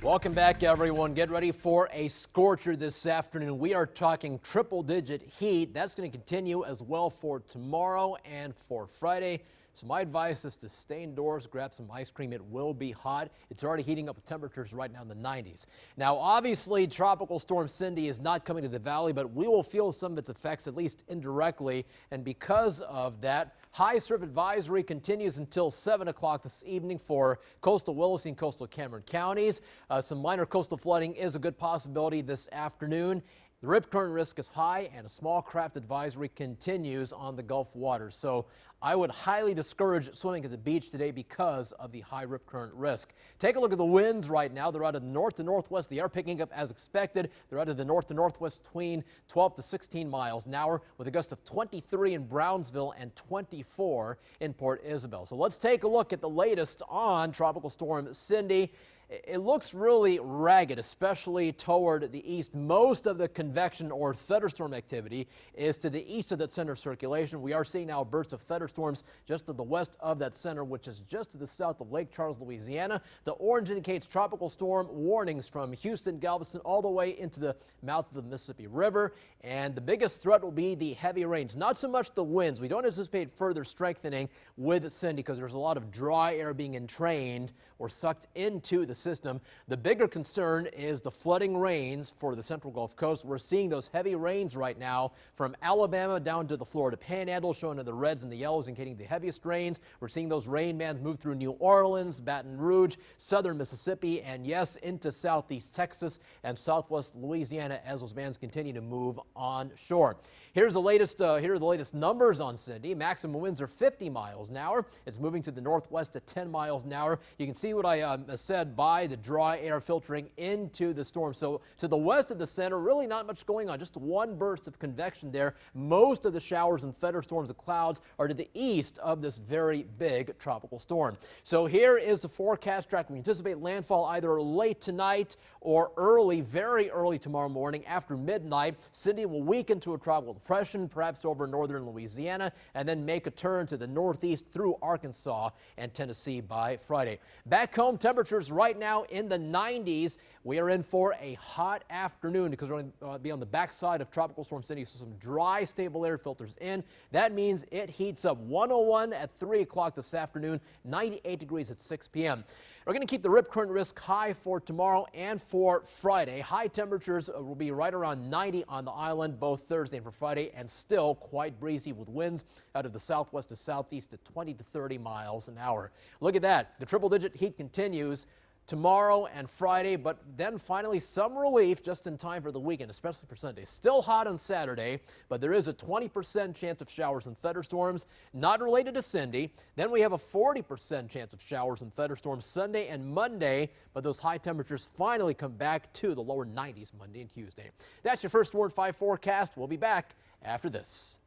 Welcome back, everyone. Get ready for a scorcher this afternoon. We are talking triple-digit heat. That's going to continue as well for tomorrow and for Friday. So my advice is to stay indoors, grab some ice cream. It will be hot. It's already heating up with temperatures right now in the 90s. Now, obviously, Tropical Storm Cindy is not coming to the valley, but we will feel some of its effects, at least indirectly. And because of that, high surf advisory continues until 7 o'clock this evening for coastal Willacy and coastal Cameron counties. Some minor coastal flooding is a good possibility this afternoon. The rip current risk is high, and a small craft advisory continues on the Gulf waters. So I would highly discourage swimming at the beach today because of the high rip current risk. Take a look at the winds right now. They're out of the north to northwest. They are picking up as expected. They're out of the north to northwest between 12 to 16 miles an hour with a gust of 23 in Brownsville and 24 in Port Isabel. So let's take a look at the latest on Tropical Storm Cindy. It looks really ragged, especially toward the east. Most of the convection or thunderstorm activity is to the east of that center of circulation. We are seeing now bursts of thunderstorms just to the west of that center, which is just to the south of Lake Charles, Louisiana. The orange indicates tropical storm warnings from Houston, Galveston, all the way into the mouth of the Mississippi River. And the biggest threat will be the heavy rains, not so much the winds. We don't anticipate further strengthening with Cindy because there's a lot of dry air being entrained or sucked into the system. The bigger concern is the flooding rains for the central Gulf Coast. We're seeing those heavy rains right now from Alabama down to the Florida Panhandle, showing in the reds and the yellows, indicating the heaviest rains. We're seeing those rain bands move through New Orleans, Baton Rouge, southern Mississippi, and yes, into southeast Texas and southwest Louisiana as those bands continue to move on shore. Here are the latest numbers on Cindy. Maximum winds are 50 miles an hour. It's moving to the northwest at 10 miles an hour. You can see what I said by the dry air filtering into the storm. So to the west of the center, really not much going on. Just one burst of convection there. Most of the showers and thunderstorms of clouds are to the east of this very big tropical storm. So here is the forecast track. We anticipate landfall either late tonight or very early tomorrow morning after midnight. Cindy will weaken to a tropical depression, perhaps over northern Louisiana, and then make a turn to the northeast through Arkansas and Tennessee by Friday. Back home, temperatures right now in the 90s. We are in for a hot afternoon because we're going to be on the backside of Tropical Storm Cindy, so some dry, stable air filters in. That means it heats up. 101 at 3 o'clock this afternoon, 98 degrees at 6 p.m. We're going to keep the rip current risk high for tomorrow and for Friday. High temperatures will be right around 90 on the island both Thursday and for Friday, and still quite breezy with winds out of the southwest to southeast at 20 to 30 miles an hour. Look at that. The triple-digit heat continues tomorrow and Friday, but then finally some relief just in time for the weekend, especially for Sunday. Still hot on Saturday, but there is a 20% chance of showers and thunderstorms, not related to Cindy. Then we have a 40% chance of showers and thunderstorms Sunday and Monday, but those high temperatures finally come back to the lower 90s Monday and Tuesday. That's your First Warn 5 forecast. We'll be back after this.